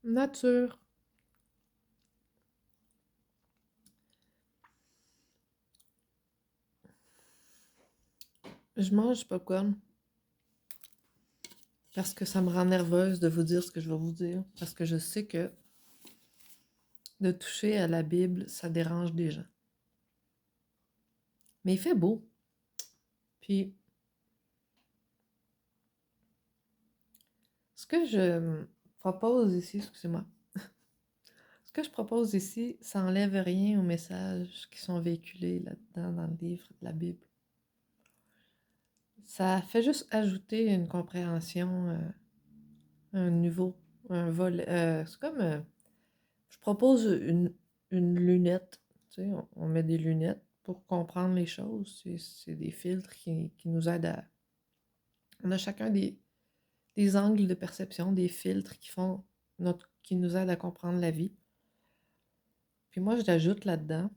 Nature. Je mange du popcorn parce que ça me rend nerveuse de vous dire ce que je vais vous dire. Parce que je sais que de toucher à la Bible, ça dérange des gens. Mais il fait beau. Puis, ce que je propose ici, excusez-moi, ce que je propose ici, ça n'enlève rien aux messages qui sont véhiculés là-dedans dans le livre de la Bible. Ça fait juste ajouter une compréhension, un niveau, un vol. C'est comme, je propose une lunette. Tu sais, on met des lunettes pour comprendre les choses. C'est des filtres qui nous aident à. On a chacun des angles de perception, des filtres qui nous aident à comprendre la vie. Puis moi, je l'ajoute là-dedans.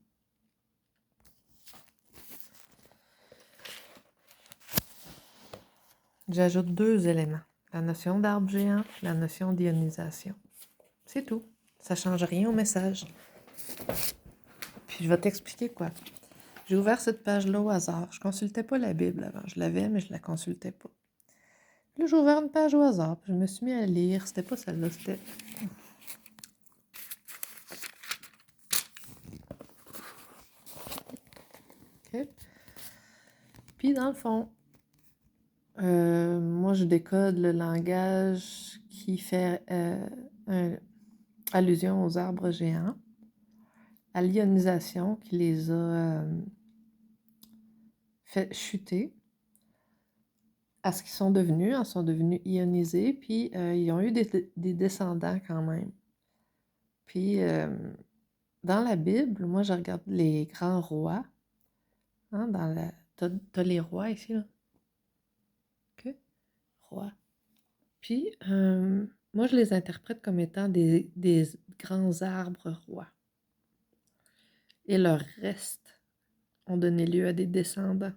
J'ajoute 2 éléments. La notion d'arbre géant, la notion d'ionisation. C'est tout. Ça ne change rien au message. Puis je vais t'expliquer quoi. J'ai ouvert cette page-là au hasard. Je consultais pas la Bible avant. Je l'avais, mais je la consultais pas. Puis là, j'ai ouvert une page au hasard. Puis je me suis mis à lire. C'était pas celle-là, c'était... OK. Puis dans le fond, moi, je décode le langage qui fait allusion aux arbres géants, à l'ionisation qui les a fait chuter, à ce qu'ils sont devenus. Ils sont devenus ionisés, puis ils ont eu des descendants quand même. Puis dans la Bible, moi, je regarde les grands rois. Hein, t'as les rois ici, là. OK? Rois. Puis, moi, je les interprète comme étant des grands arbres rois. Et leurs restes ont donné lieu à des descendants.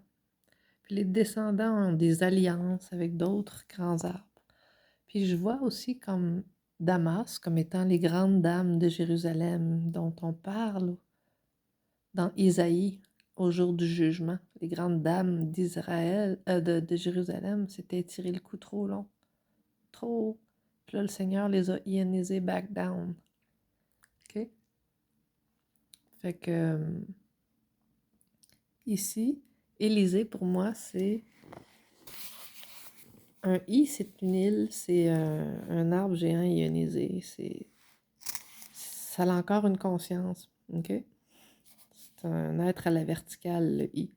Puis les descendants ont des alliances avec d'autres grands arbres. Puis je vois aussi comme Damas comme étant les grandes dames de Jérusalem dont on parle dans Isaïe au jour du jugement. Les grandes dames d'Israël, de Jérusalem, s'étaient tiré le coup trop long. Trop. Puis là, le Seigneur les a ionisés back down. OK? Fait que ici, Élysée, pour moi, c'est un I, c'est une île, c'est un arbre géant ionisé. Ça a encore une conscience. OK? C'est un être à la verticale, le I.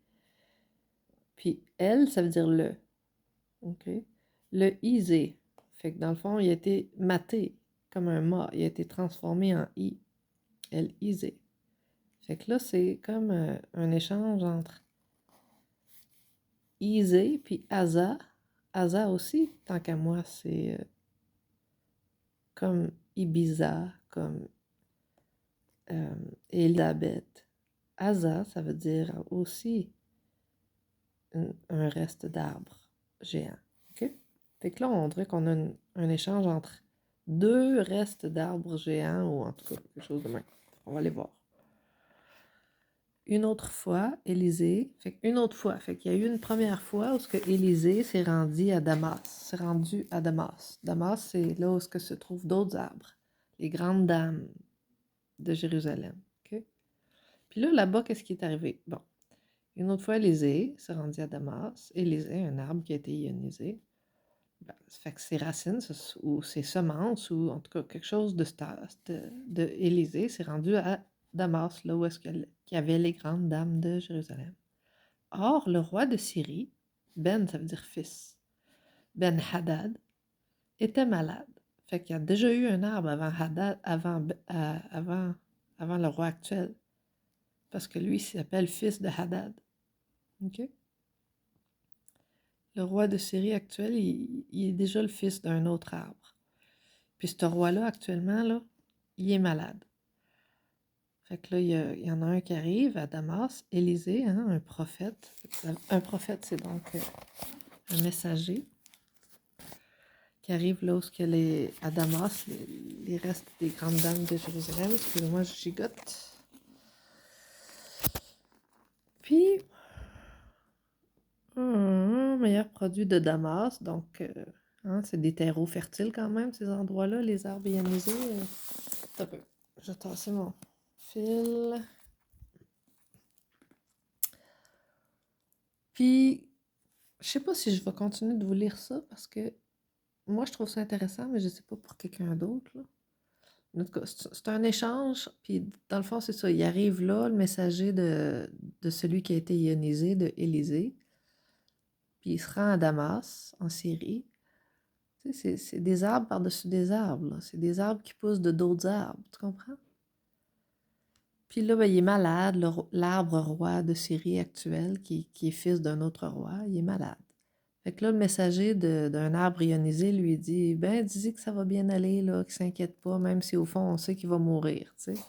Puis elle, ça veut dire le. OK? Le isé. Fait que dans le fond, il a été maté comme un mât. Il a été transformé en I. El isé. Fait que là, c'est comme un échange entre isé puis Asa. Asa aussi, tant qu'à moi, c'est comme Ibiza, comme Elisabeth. Asa, ça veut dire aussi un reste d'arbre géant. OK? Fait que là, on dirait qu'on a un échange entre 2 restes d'arbres géants, ou en tout cas, quelque chose de même. On va aller voir. Une autre fois, Élisée, fait qu'il y a eu une première fois où ce que Élisée s'est rendu à Damas. Damas, c'est là où ce que se trouvent d'autres arbres, les grandes dames de Jérusalem. OK? Puis là, là-bas, qu'est-ce qui est arrivé? Bon, une autre fois, Élisée s'est rendu à Damas. Élisée, un arbre qui a été ionisé. Ben, ça fait que ses racines ou ses semences, ou en tout cas quelque chose de Élysée, s'est rendu à Damas, là où est-ce qu'il y avait les grandes dames de Jérusalem. Or, le roi de Syrie, Ben, ça veut dire fils, Ben Hadad, était malade. Fait qu'il y a déjà eu un arbre avant Hadad, avant le roi actuel. Parce que lui, il s'appelle fils de Hadad. OK? Le roi de Syrie actuel, il est déjà le fils d'un autre arbre. Puis ce roi-là, actuellement, là, il est malade. Fait que là, il y en a un qui arrive à Damas, Élisée, hein, un prophète. Un prophète, c'est donc un messager qui arrive là où ce que à Damas, les restes des grandes dames de Jérusalem. Excusez-moi, je gigote. Puis, un meilleur produit de Damas, donc hein, c'est des terreaux fertiles quand même, ces endroits-là, les arbres ionisés. Un peu. Je vais tasser mon fil. Puis, je sais pas si je vais continuer de vous lire ça parce que moi, je trouve ça intéressant, mais je sais pas pour quelqu'un d'autre, là. En tout cas, c'est un échange, puis dans le fond, c'est ça. Il arrive là, le messager de celui qui a été ionisé, de Élisée, puis il se rend à Damas, en Syrie. Tu sais, c'est des arbres par-dessus des arbres, là. C'est des arbres qui poussent de d'autres arbres, tu comprends? Puis là, ben, il est malade, l'arbre roi de Syrie actuel, qui est fils d'un autre roi, il est malade. Fait que là, le messager d'un arbre ionisé lui dit, ben, dis que ça va bien aller, là, qu'il s'inquiète pas, même si au fond, on sait qu'il va mourir, tu sais.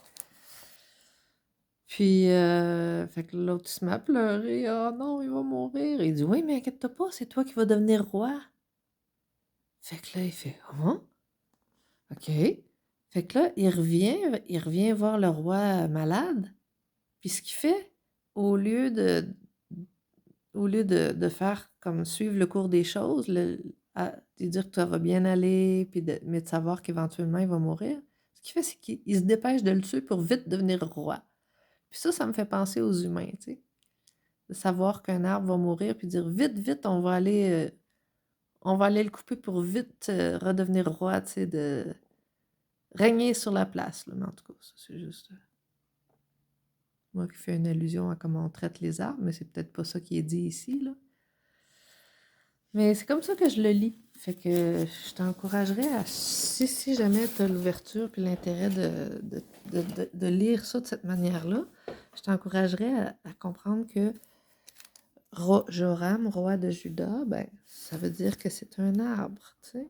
Puis, fait que l'autre, il se met à pleurer. Oh non, il va mourir. Il dit, oui, mais inquiète-toi pas, c'est toi qui vas devenir roi. Fait que là, il fait, ah, OK. Fait que là, il revient voir le roi malade. Puis ce qu'il fait, au lieu de, de faire comme suivre le cours des choses, de dire que ça va bien aller, puis mais de savoir qu'éventuellement il va mourir, ce qu'il fait, c'est qu'il se dépêche de le tuer pour vite devenir roi. Puis ça me fait penser aux humains, tu sais. De savoir qu'un arbre va mourir, puis dire vite, vite, on va aller le couper pour vite redevenir roi, tu sais, de régner sur la place. Là. Mais en tout cas, ça, c'est juste moi qui fais une allusion à comment on traite les arbres, mais c'est peut-être pas ça qui est dit ici, là. Mais c'est comme ça que je le lis. Fait que je t'encouragerais à, si jamais tu as l'ouverture puis l'intérêt de lire ça de cette manière-là, je t'encouragerais à comprendre que Joram, roi de Juda, ben, ça veut dire que c'est un arbre, tu sais.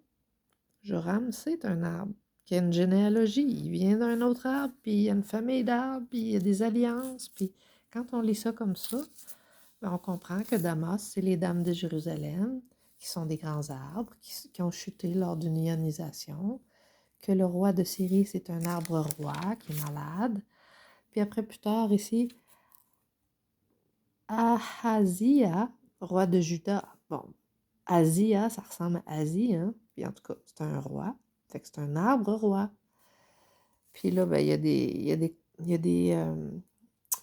Joram, c'est un arbre qui a une généalogie. Il vient d'un autre arbre, puis il y a une famille d'arbres, puis il y a des alliances. Puis quand on lit ça comme ça, ben, on comprend que Damas, c'est les dames de Jérusalem, qui sont des grands arbres, qui ont chuté lors d'une ionisation, que le roi de Syrie, c'est un arbre roi qui est malade. Puis après, plus tard, ici, Ahazia, roi de Juda. Bon, Azia, ça ressemble à Asie, hein? Puis en tout cas, c'est un roi. Fait que c'est un arbre roi. Puis là, ben, il y a des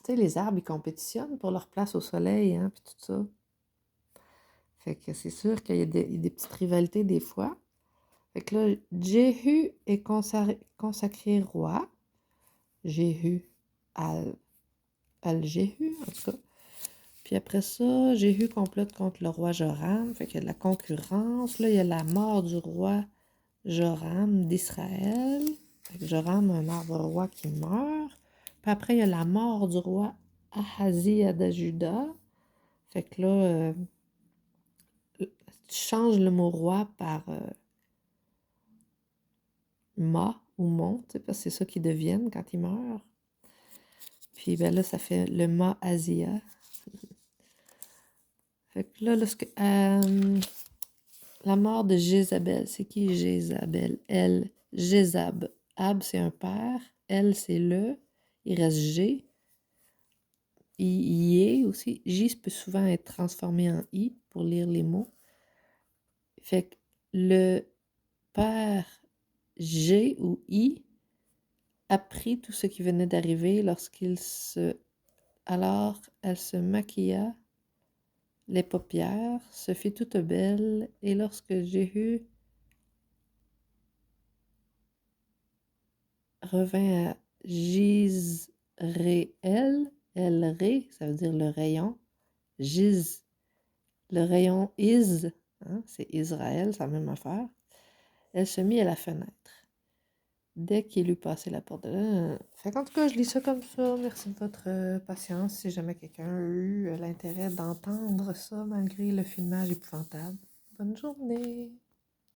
tu sais, les arbres, ils compétitionnent pour leur place au soleil, hein, puis tout ça. Fait que c'est sûr qu'il y a des petites rivalités des fois. Fait que là, Jéhu est consacré roi. Jéhu al-Jéhu, en tout cas. Puis après ça, Jéhu complote contre le roi Joram. Fait qu'il y a de la concurrence. Là, il y a la mort du roi Joram d'Israël. Fait que Joram, un arbre roi qui meurt. Puis après, il y a la mort du roi Ahazia de Juda. Fait que là, tu changes le mot roi par ma ou mon, tu sais, parce que c'est ça qu'ils deviennent quand ils meurent. Puis ben là, ça fait le ma Asia. Fait que là, la mort de Jézabel, c'est qui Jézabel? Elle, Jézab. Ab, c'est un père. Elle, c'est le. Il reste G. I est aussi. J peut souvent être transformé en I pour lire les mots. Fait que le père G ou I apprit tout ce qui venait d'arriver alors elle se maquilla les paupières, se fit toute belle, et lorsque Jéhu revint à Jizréel, El-Ré, ça veut dire le rayon, Giz, le rayon Iz, hein, c'est Israël, c'est la même affaire, elle se mit à la fenêtre. Dès qu'il eut passé la porte de là. Fait qu'en tout cas, je lis ça comme ça. Merci de votre patience. Si jamais quelqu'un a eu l'intérêt d'entendre ça malgré le filmage épouvantable. Bonne journée!